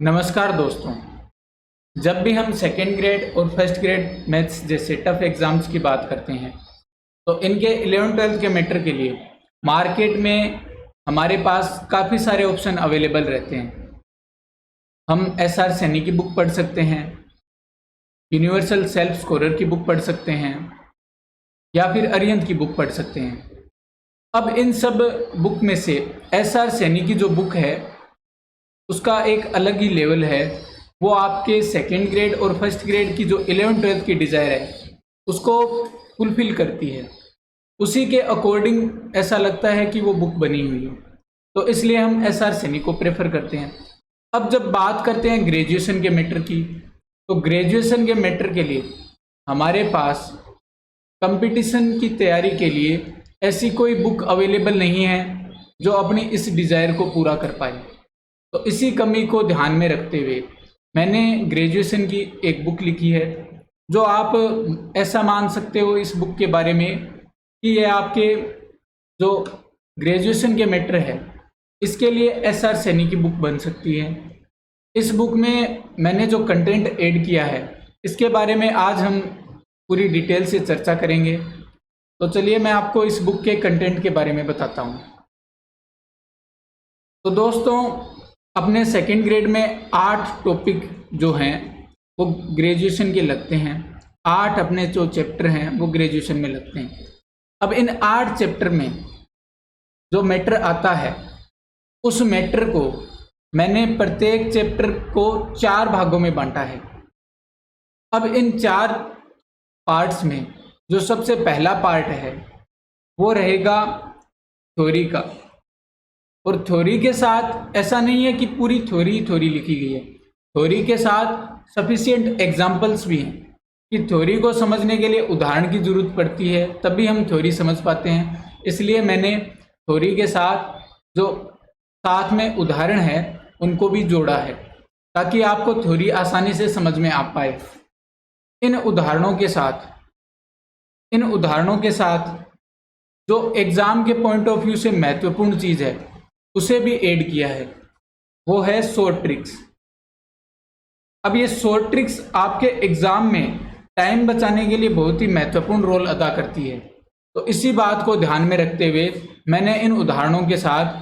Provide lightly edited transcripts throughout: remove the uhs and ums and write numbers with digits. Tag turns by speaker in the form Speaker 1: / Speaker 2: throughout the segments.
Speaker 1: नमस्कार दोस्तों। जब भी हम सेकेंड ग्रेड और फर्स्ट ग्रेड मैथ्स जैसे टफ एग्ज़ाम्स की बात करते हैं तो इनके 11th-12th के मैटर के लिए मार्केट में हमारे पास काफ़ी सारे ऑप्शन अवेलेबल रहते हैं। हम एसआर सैनी की बुक पढ़ सकते हैं, यूनिवर्सल सेल्फ स्कोरर की बुक पढ़ सकते हैं या फिर अरिहंत की बुक पढ़ सकते हैं। अब इन सब बुक में से एसआर सैनी की जो बुक है उसका एक अलग ही लेवल है। वो आपके सेकेंड ग्रेड और फर्स्ट ग्रेड की जो 11th-12th की डिज़ायर है उसको फुलफ़िल करती है। उसी के अकॉर्डिंग ऐसा लगता है कि वो बुक बनी हुई है, तो इसलिए हम एसआर सैनी को प्रेफर करते हैं। अब जब बात करते हैं ग्रेजुएशन के मैटर की, तो ग्रेजुएशन के मैटर के लिए हमारे पास कंपटीशन की तैयारी के लिए ऐसी कोई बुक अवेलेबल नहीं है जो अपनी इस डिज़ायर को पूरा कर पाए। तो इसी कमी को ध्यान में रखते हुए मैंने ग्रेजुएशन की एक बुक लिखी है, जो आप ऐसा मान सकते हो इस बुक के बारे में कि ये आपके जो ग्रेजुएशन के मैटर है इसके लिए एसआर सैनी की बुक बन सकती है। इस बुक में मैंने जो कंटेंट ऐड किया है इसके बारे में आज हम पूरी डिटेल से चर्चा करेंगे। तो चलिए मैं आपको इस बुक के कंटेंट के बारे में बताता हूँ। तो दोस्तों, अपने सेकेंड ग्रेड में 8 टॉपिक जो हैं वो ग्रेजुएशन के लगते हैं। 8 अपने जो चैप्टर हैं वो ग्रेजुएशन में लगते हैं। अब इन 8 चैप्टर में जो मैटर आता है उस मैटर को मैंने प्रत्येक चैप्टर को 4 भागों में बांटा है। अब इन 4 पार्ट्स में जो सबसे पहला पार्ट है वो रहेगा थ्योरी का। और थ्योरी के साथ ऐसा नहीं है कि पूरी थ्योरी लिखी गई है, थ्योरी के साथ सफिशिएंट एग्जाम्पल्स भी हैं कि थ्योरी को समझने के लिए उदाहरण की ज़रूरत पड़ती है, तभी हम थ्योरी समझ पाते हैं। इसलिए मैंने थ्योरी के साथ जो साथ में उदाहरण है उनको भी जोड़ा है ताकि आपको थ्योरी आसानी से समझ में आ पाए। इन उदाहरणों के साथ जो एग्ज़ाम के पॉइंट ऑफ व्यू से महत्वपूर्ण चीज़ है उसे भी ऐड किया है, वो है शॉर्ट ट्रिक्स। अब ये शॉर्ट ट्रिक्स आपके एग्ज़ाम में टाइम बचाने के लिए बहुत ही महत्वपूर्ण रोल अदा करती है। तो इसी बात को ध्यान में रखते हुए मैंने इन उदाहरणों के साथ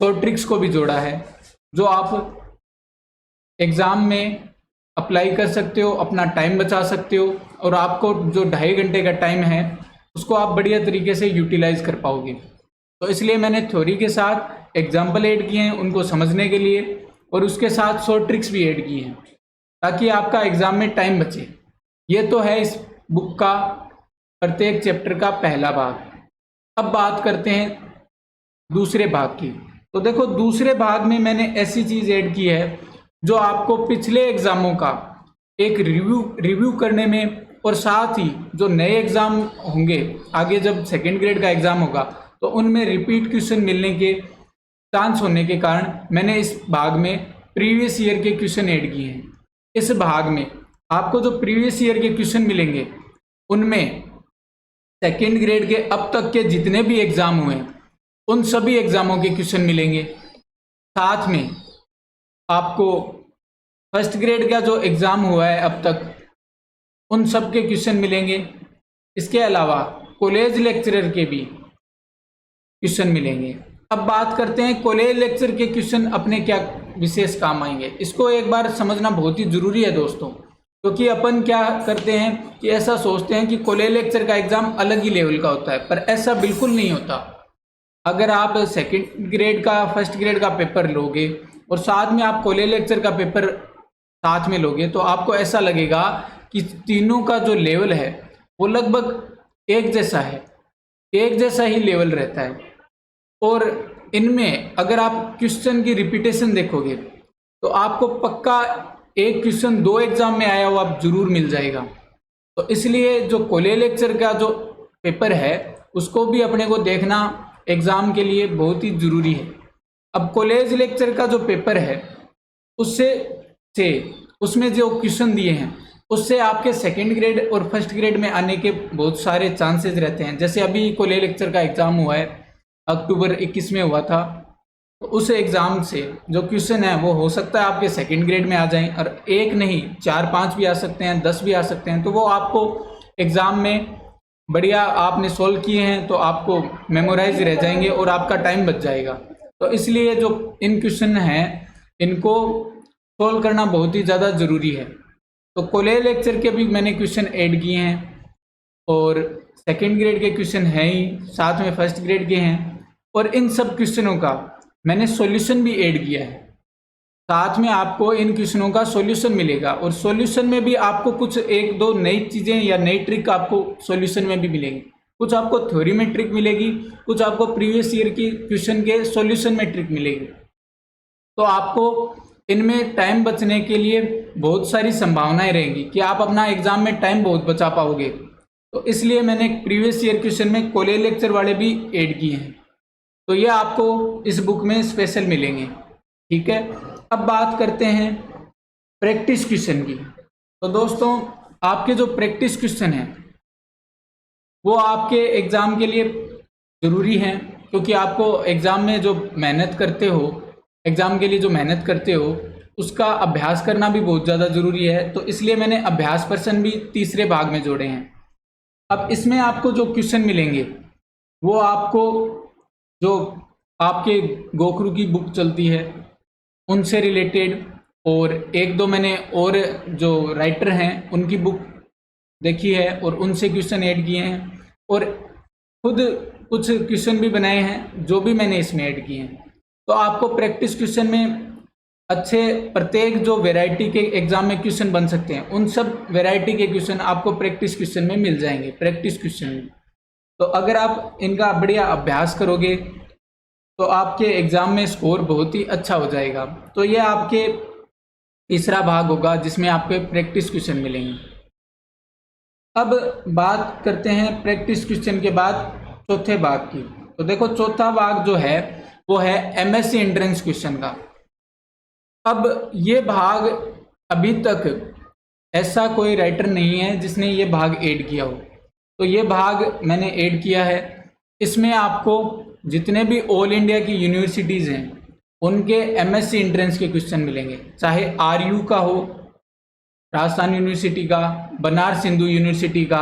Speaker 1: शॉर्ट ट्रिक्स को भी जोड़ा है, जो आप एग्ज़ाम में अप्लाई कर सकते हो, अपना टाइम बचा सकते हो और आपको जो 2.5 घंटे का टाइम है उसको आप बढ़िया तरीके से यूटिलाइज कर पाओगे। तो इसलिए मैंने थ्योरी के साथ एग्जाम्पल ऐड किए हैं उनको समझने के लिए, और उसके साथ शॉर्ट ट्रिक्स भी ऐड किए हैं ताकि आपका एग्ज़ाम में टाइम बचे। ये तो है इस बुक का प्रत्येक चैप्टर का पहला भाग। अब बात करते हैं दूसरे भाग की। तो देखो, दूसरे भाग में मैंने ऐसी चीज़ ऐड की है जो आपको पिछले एग्ज़ामों का एक रिव्यू करने में, और साथ ही जो नए एग्ज़ाम होंगे आगे जब सेकेंड ग्रेड का एग्ज़ाम होगा तो उनमें रिपीट क्वेश्चन मिलने के चांस होने के कारण मैंने इस भाग में प्रीवियस ईयर के क्वेश्चन ऐड किए हैं। इस भाग में आपको जो प्रीवियस ईयर के क्वेश्चन मिलेंगे उनमें सेकेंड ग्रेड के अब तक के जितने भी एग्ज़ाम हुए हैं उन सभी एग्ज़ामों के क्वेश्चन मिलेंगे। साथ में आपको फर्स्ट ग्रेड का जो एग्ज़ाम हुआ है अब तक उन सब के क्वेश्चन मिलेंगे। इसके अलावा कॉलेज लेक्चरर के भी क्वेश्चन मिलेंगे। अब बात करते हैं कॉलेज लेक्चर के क्वेश्चन अपने क्या विशेष काम आएंगे। इसको एक बार समझना बहुत ही ज़रूरी है दोस्तों, क्योंकि अपन क्या करते हैं कि ऐसा सोचते हैं कि कॉलेज लेक्चर का एग्ज़ाम अलग ही लेवल का होता है, पर ऐसा बिल्कुल नहीं होता। अगर आप सेकेंड ग्रेड का फर्स्ट ग्रेड का पेपर लोगे और साथ में आप कॉलेज लेक्चर का पेपर साथ में लोगे तो आपको ऐसा लगेगा कि तीनों का जो लेवल है वो लगभग एक जैसा है, एक जैसा ही लेवल रहता है। और इनमें अगर आप क्वेश्चन की रिपीटेशन देखोगे तो आपको पक्का एक क्वेश्चन 2 एग्ज़ाम में आया हुआ जरूर मिल जाएगा। तो इसलिए जो कॉलेज लेक्चर का जो पेपर है उसको भी अपने को देखना एग्ज़ाम के लिए बहुत ही ज़रूरी है। अब कॉलेज लेक्चर का जो पेपर है उसमें जो क्वेश्चन दिए हैं उससे आपके सेकेंड ग्रेड और फर्स्ट ग्रेड में आने के बहुत सारे चांसेस रहते हैं। जैसे अभी कॉलेज लेक्चर का एग्ज़ाम हुआ है, अक्टूबर 21 में हुआ था, तो उस एग्ज़ाम से जो क्वेश्चन है वो हो सकता है आपके सेकंड ग्रेड में आ जाएं, और एक नहीं 4-5 भी आ सकते हैं, 10 भी आ सकते हैं। तो वो आपको एग्ज़ाम में बढ़िया आपने सोल्व किए हैं तो आपको मेमोराइज रह जाएंगे और आपका टाइम बच जाएगा। तो इसलिए जो इन क्वेश्चन हैं इनको सोल्व करना बहुत ही ज़्यादा ज़रूरी है। तो कॉलेज लेक्चर के भी मैंने क्वेश्चन ऐड किए हैं, और सेकंड ग्रेड के क्वेश्चन हैं ही, साथ में फर्स्ट ग्रेड के हैं, और इन सब क्वेश्चनों का मैंने सॉल्यूशन भी ऐड किया है। साथ में आपको इन क्वेश्चनों का सॉल्यूशन मिलेगा, और सॉल्यूशन में भी आपको कुछ एक दो नई चीज़ें या नई ट्रिक आपको सॉल्यूशन में भी मिलेंगी। कुछ आपको थ्योरी में ट्रिक मिलेगी, कुछ आपको प्रीवियस ईयर की क्वेश्चन के सॉल्यूशन में ट्रिक मिलेगी। तो आपको इनमें टाइम बचने के लिए बहुत सारी संभावनाएं रहेंगी कि आप अपना एग्जाम में टाइम बहुत बचा पाओगे। तो इसलिए मैंने प्रीवियस ईयर क्वेश्चन में कॉलेज लेक्चर वाले भी ऐड किए हैं। तो ये आपको इस बुक में स्पेशल मिलेंगे, ठीक है। अब बात करते हैं प्रैक्टिस क्वेश्चन की। तो दोस्तों, आपके जो प्रैक्टिस क्वेश्चन हैं वो आपके एग्ज़ाम के लिए ज़रूरी हैं, क्योंकि आपको एग्ज़ाम में जो मेहनत करते हो, एग्ज़ाम के लिए जो मेहनत करते हो उसका अभ्यास करना भी बहुत ज़्यादा ज़रूरी है। तो इसलिए मैंने अभ्यास प्रश्न भी तीसरे भाग में जोड़े हैं। अब इसमें आपको जो क्वेश्चन मिलेंगे वो आपको जो आपके गोखरू की बुक चलती है उनसे रिलेटेड, और एक दो मैंने और जो राइटर हैं उनकी बुक देखी है और उनसे क्वेश्चन ऐड किए हैं, और खुद कुछ क्वेश्चन भी बनाए हैं जो भी मैंने इसमें ऐड किए हैं। तो आपको प्रैक्टिस क्वेश्चन में अच्छे प्रत्येक जो वैरायटी के एग्जाम में क्वेश्चन बन सकते हैं उन सब वैरायटी के क्वेश्चन आपको प्रैक्टिस क्वेश्चन में मिल जाएंगे, प्रैक्टिस क्वेश्चन में। तो अगर आप इनका बढ़िया अभ्यास करोगे तो आपके एग्ज़ाम में स्कोर बहुत ही अच्छा हो जाएगा। तो ये आपके तीसरा भाग होगा जिसमें आपके प्रैक्टिस क्वेश्चन मिलेंगे। अब बात करते हैं प्रैक्टिस क्वेश्चन के बाद चौथे भाग की। तो देखो, चौथा भाग जो है वो है एमएससी एंट्रेंस क्वेश्चन का। अब ये भाग अभी तक ऐसा कोई राइटर नहीं है जिसने ये भाग ऐड किया हो, तो ये भाग मैंने ऐड किया है। इसमें आपको जितने भी ऑल इंडिया की यूनिवर्सिटीज़ हैं उनके एमएससी एंट्रेंस के क्वेश्चन मिलेंगे, चाहे आरयू का हो, राजस्थान यूनिवर्सिटी का, बनारस हिंदू यूनिवर्सिटी का,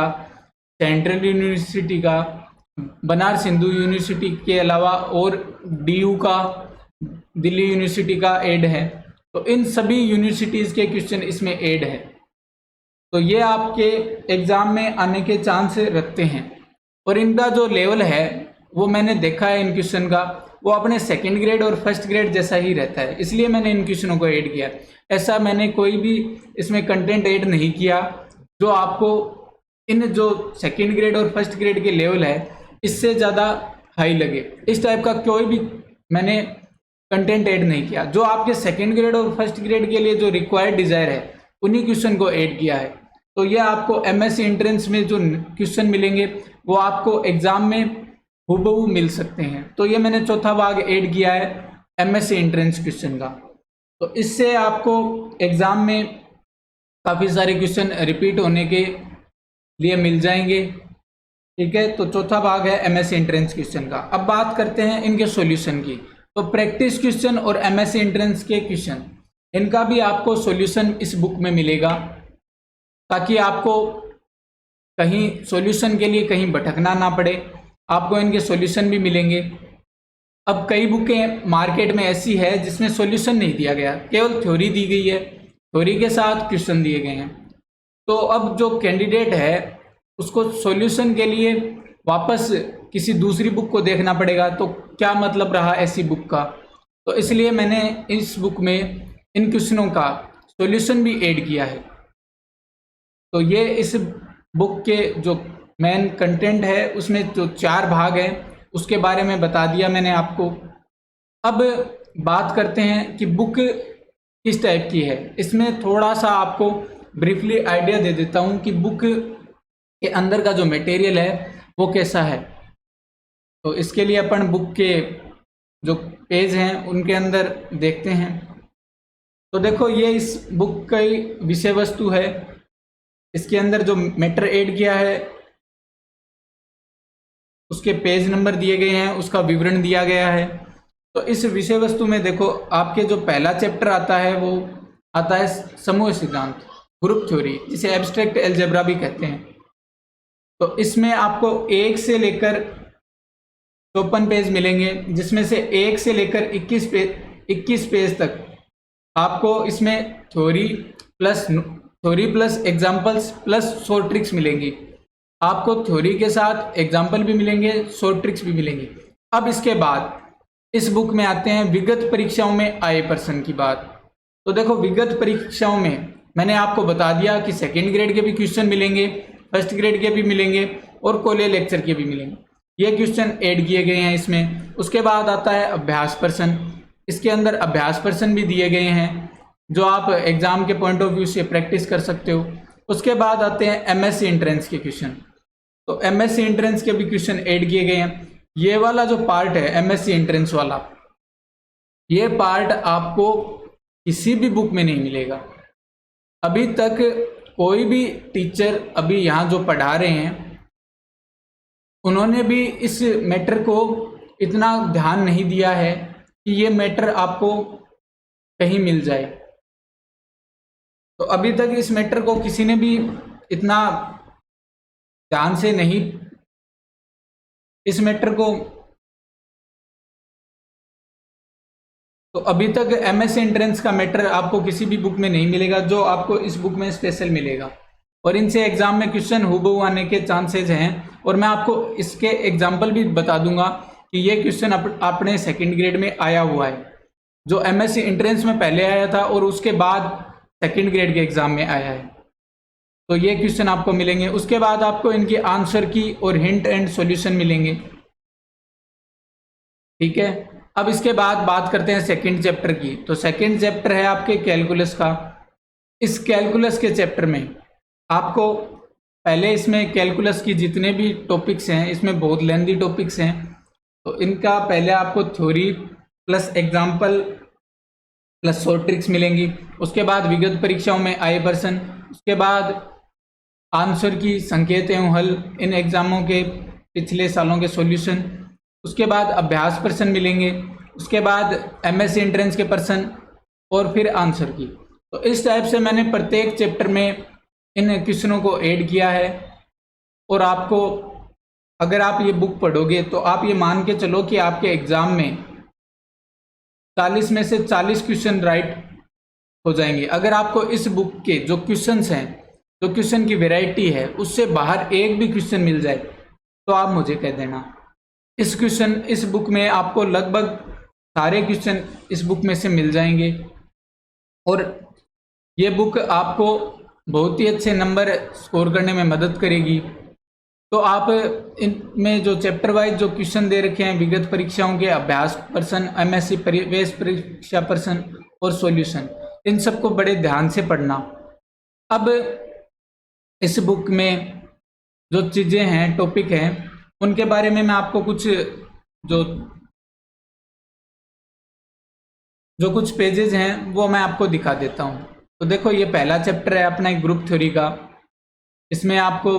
Speaker 1: सेंट्रल यूनिवर्सिटी का, बनारस हिंदू यूनिवर्सिटी के अलावा और डीयू का, दिल्ली यूनिवर्सिटी का ऐड है। तो इन सभी यूनिवर्सिटीज़ के क्वेश्चन इसमें ऐड है। तो ये आपके एग्ज़ाम में आने के चांस रखते हैं, और इनका जो लेवल है वो मैंने देखा है इन क्वेश्चन का, वो अपने सेकंड ग्रेड और फर्स्ट ग्रेड जैसा ही रहता है, इसलिए मैंने इन क्वेश्चनों को ऐड किया। ऐसा मैंने कोई भी इसमें कंटेंट ऐड नहीं किया जो आपको इन जो सेकंड ग्रेड और फर्स्ट ग्रेड के लेवल है इससे ज़्यादा हाई लगे। इस टाइप का कोई भी मैंने कंटेंट ऐड नहीं किया। जो आपके सेकंड ग्रेड और फर्स्ट ग्रेड के लिए जो रिक्वायर्ड डिज़ायर है उन्हीं क्वेश्चन को ऐड किया है। तो ये आपको एमएससी एंट्रेंस में जो क्वेश्चन मिलेंगे वो आपको एग्ज़ाम में हूबहू मिल सकते हैं। तो ये मैंने चौथा भाग ऐड किया है एमएससी एंट्रेंस क्वेश्चन का। तो इससे आपको एग्ज़ाम में काफ़ी सारे क्वेश्चन रिपीट होने के लिए मिल जाएंगे, ठीक है। तो चौथा भाग है एमएससी एंट्रेंस क्वेश्चन का। अब बात करते हैं इनके सॉल्यूशन की। तो प्रैक्टिस क्वेश्चन और एमएससी एंट्रेंस के क्वेश्चन, इनका भी आपको सॉल्यूशन इस बुक में मिलेगा, ताकि आपको कहीं सॉल्यूशन के लिए कहीं भटकना ना पड़े। आपको इनके सॉल्यूशन भी मिलेंगे। अब कई बुकें मार्केट में ऐसी है जिसमें सॉल्यूशन नहीं दिया गया, केवल थ्योरी दी गई है, थ्योरी के साथ क्वेश्चन दिए गए हैं। तो अब जो कैंडिडेट है उसको सॉल्यूशन के लिए वापस किसी दूसरी बुक को देखना पड़ेगा, तो क्या मतलब रहा ऐसी बुक का। तो इसलिए मैंने इस बुक में इन क्वेश्चनों का सॉल्यूशन भी ऐड किया है। तो ये इस बुक के जो मेन कंटेंट है उसमें जो 4 भाग हैं उसके बारे में बता दिया मैंने आपको। अब बात करते हैं कि बुक किस टाइप की है। इसमें थोड़ा सा आपको ब्रीफली आइडिया दे देता हूँ कि बुक के अंदर का जो मटेरियल है वो कैसा है। तो इसके लिए अपन बुक के जो पेज हैं उनके अंदर देखते हैं। तो देखो, ये इस बुक की विषय वस्तु है। इसके अंदर जो मैटर ऐड किया है उसके पेज नंबर दिए गए हैं, उसका विवरण दिया गया है। तो इस विषय वस्तु में देखो आपके जो पहला चैप्टर आता है वो आता है समूह सिद्धांत, ग्रुप थ्योरी, जिसे एब्स्ट्रैक्ट अलजेब्रा भी कहते हैं। तो इसमें आपको 1 से लेकर 54 पेज मिलेंगे, जिसमें से 1 से लेकर 21 पेज तक आपको इसमें theory plus examples plus short tricks मिलेंगी। आपको थ्योरी के साथ एग्जाम्पल भी मिलेंगे, शॉर्ट ट्रिक्स भी मिलेंगी। अब इसके बाद इस बुक में आते हैं विगत परीक्षाओं में आए प्रश्न की बात। तो देखो विगत परीक्षाओं में मैंने आपको बता दिया कि सेकेंड ग्रेड के भी क्वेश्चन मिलेंगे, फर्स्ट ग्रेड के भी मिलेंगे और कॉलेज लेक्चर के भी मिलेंगे। ये क्वेश्चन ऐड किए गए हैं इसमें। उसके बाद आता है अभ्यास प्रश्न। इसके अंदर अभ्यास प्रश्न भी दिए गए हैं जो आप एग्जाम के पॉइंट ऑफ व्यू से प्रैक्टिस कर सकते हो। उसके बाद आते हैं एमएससी एंट्रेंस के क्वेश्चन। तो एमएससी एंट्रेंस के भी क्वेश्चन ऐड किए गए हैं। ये वाला जो पार्ट है एमएससी एंट्रेंस वाला, ये पार्ट आपको किसी भी बुक में नहीं मिलेगा। अभी तक कोई भी टीचर अभी यहाँ जो पढ़ा रहे हैं उन्होंने भी इस मैटर को इतना ध्यान नहीं दिया है कि ये मैटर आपको कहीं मिल जाए। तो अभी तक इस मैटर को किसी ने भी इतना ध्यान से नहीं इस मैटर को, तो अभी तक एमएससी एंट्रेंस का मैटर आपको किसी भी बुक में नहीं मिलेगा, जो आपको इस बुक में स्पेशल मिलेगा। और इनसे एग्जाम में क्वेश्चन हूबहू आने के चांसेस हैं। और मैं आपको इसके एग्जाम्पल भी बता दूंगा कि ये क्वेश्चन अपने सेकंड ग्रेड में आया हुआ है, जो एमएससी एंट्रेंस में पहले आया था और उसके बाद सेकंड ग्रेड के एग्जाम में आया है। तो ये क्वेश्चन आपको मिलेंगे। उसके बाद आपको इनकी आंसर की और हिंट एंड सॉल्यूशन मिलेंगे। ठीक है, अब इसके बाद बात करते हैं सेकंड चैप्टर की। तो सेकंड चैप्टर है आपके कैलकुलस का। इस कैलकुलस के चैप्टर में आपको पहले इसमें कैलकुलस की जितने भी टॉपिक्स हैं, इसमें बहुत लेंथी टॉपिक्स हैं, तो इनका पहले आपको theory plus example plus short tricks मिलेंगी। उसके बाद विगत परीक्षाओं में आए प्रश्न, उसके बाद आंसर की संकेत एवं हल, इन एग्जामों के पिछले सालों के सॉल्यूशन, उसके बाद अभ्यास प्रश्न मिलेंगे, उसके बाद एमएससी एंट्रेंस के प्रश्न और फिर आंसर की। तो इस टाइप से मैंने प्रत्येक चैप्टर में इन क्वेश्चनों को ऐड किया है। और आपको अगर आप ये बुक पढ़ोगे तो आप ये मान के चलो कि आपके एग्जाम में 40 में से 40 क्वेश्चन राइट हो जाएंगे। अगर आपको इस बुक के जो क्वेश्चंस हैं, जो क्वेश्चन की वैरायटी है, उससे बाहर एक भी क्वेश्चन मिल जाए तो आप मुझे कह देना। इस बुक में आपको लगभग सारे क्वेश्चन इस बुक में से मिल जाएंगे और ये बुक आपको बहुत ही अच्छे नंबर स्कोर करने में मदद करेगी। तो आप इनमें जो चैप्टर वाइज जो क्वेश्चन दे रखे हैं, विगत परीक्षाओं के अभ्यास प्रश्न, एमएससी परिवेश परीक्षा प्रश्न और सॉल्यूशन, इन सबको बड़े ध्यान से पढ़ना। अब इस बुक में जो चीज़ें हैं, टॉपिक हैं, उनके बारे में मैं आपको कुछ जो कुछ पेजेस हैं वो मैं आपको दिखा देता हूँ। तो देखो ये पहला चैप्टर है अपना एक ग्रुप थ्योरी का। इसमें आपको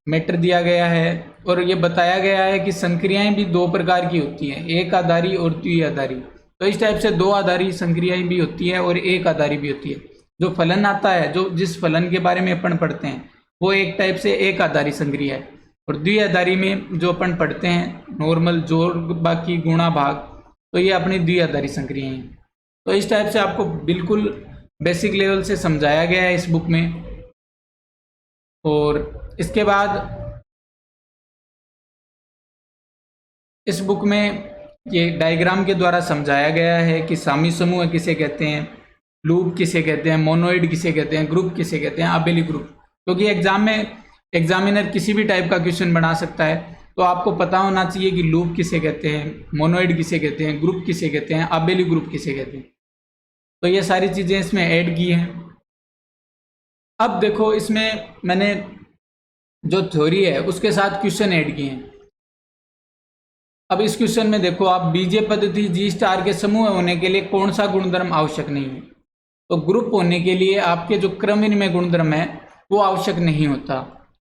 Speaker 1: मैटर दिया गया है और ये बताया गया है कि संक्रियाएं भी 2 प्रकार की होती हैं, एक आधारी और द्विआधारी। तो इस टाइप से 2 आधारी संक्रियाएं भी होती है और एक आधारी भी होती है। जो फलन आता है, जो जिस फलन के बारे में अपन पढ़ते हैं, वो एक टाइप से एक आधारी संक्रिया है। और द्विआधारी में जो अपन पढ़ते हैं नॉर्मल जोड़ बाकी गुणा भाग, तो ये अपनी द्विआधारी संक्रियाएं हैं। तो इस टाइप से आपको बिल्कुल बेसिक लेवल से समझाया गया है इस बुक में। और इसके बाद इस बुक में ये डायग्राम के द्वारा समझाया गया है कि सामी समूह किसे कहते हैं, लूप किसे कहते हैं, मोनोइड किसे कहते हैं, ग्रुप किसे कहते हैं, आबेली ग्रुप। क्योंकि एग्जाम में एग्जामिनर किसी भी टाइप का क्वेश्चन बना सकता है, तो आपको पता होना चाहिए कि लूप किसे कहते हैं, मोनोइड किसे कहते हैं, ग्रुप किसे कहते हैं, आबेली ग्रुप किसे कहते हैं। तो ये सारी चीज़ें इसमें ऐड की हैं। अब देखो इसमें मैंने जो थ्योरी है उसके साथ क्वेश्चन ऐड किए हैं। अब इस क्वेश्चन में देखो आप, बीजीय पद्धति जी स्टार के समूह होने के लिए कौन सा गुणधर्म आवश्यक नहीं है। तो ग्रुप होने के लिए आपके जो क्रम विनिमय गुणधर्म है वो आवश्यक नहीं होता।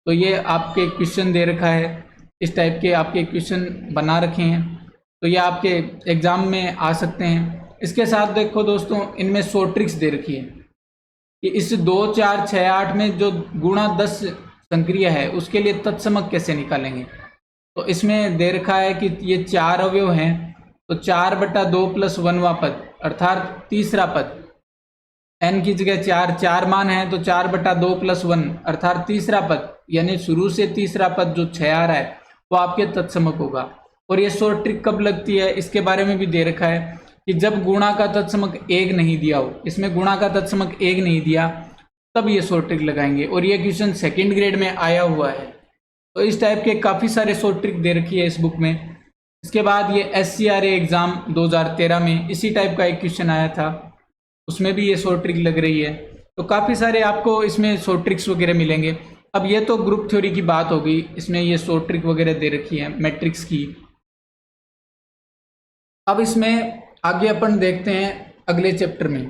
Speaker 1: तो ये आपके क्वेश्चन दे रखा है, इस टाइप के आपके क्वेश्चन बना रखे हैं। तो ये आपके एग्ज़ाम में आ सकते हैं। इसके साथ देखो दोस्तों, इनमें 100 ट्रिक्स दे रखी है कि इस 2 4 6 8 में जो गुणा 10 संक्रिया है उसके लिए तत्समक कैसे निकालेंगे। तो इसमें दे रखा है कि ये 4 अवयव हैं, तो 4/2 + 1वां पद अर्थात तीसरा पद, n की जगह 4 मान है तो 4/2 + 1 अर्थात तीसरा पद, यानी शुरू से तीसरा पद जो 6 आ रहा है वो आपके तत्समक होगा। और ये 100 ट्रिक कब लगती है इसके बारे में भी दे रखा है कि जब गुणा का तत्समक 1 नहीं दिया हो, इसमें गुणा का तत्समक 1 नहीं दिया तब ये 100 ट्रिक लगाएंगे। और ये क्वेश्चन 2nd ग्रेड में आया हुआ है। तो इस टाइप के काफ़ी सारे 100 ट्रिक दे रखी है इस बुक में। इसके बाद ये SCRA एग्ज़ाम 2013 में इसी टाइप का एक क्वेश्चन आया था, उसमें भी ये 100 ट्रिक लग रही है। तो काफ़ी सारे आपको इसमें 100 ट्रिक्स वगैरह मिलेंगे। अब ये तो ग्रुप थ्योरी की बात होगी, इसमें ये 100 ट्रिक वगैरह दे रखी है मैट्रिक्स की। अब इसमें आगे अपन देखते हैं अगले चैप्टर में।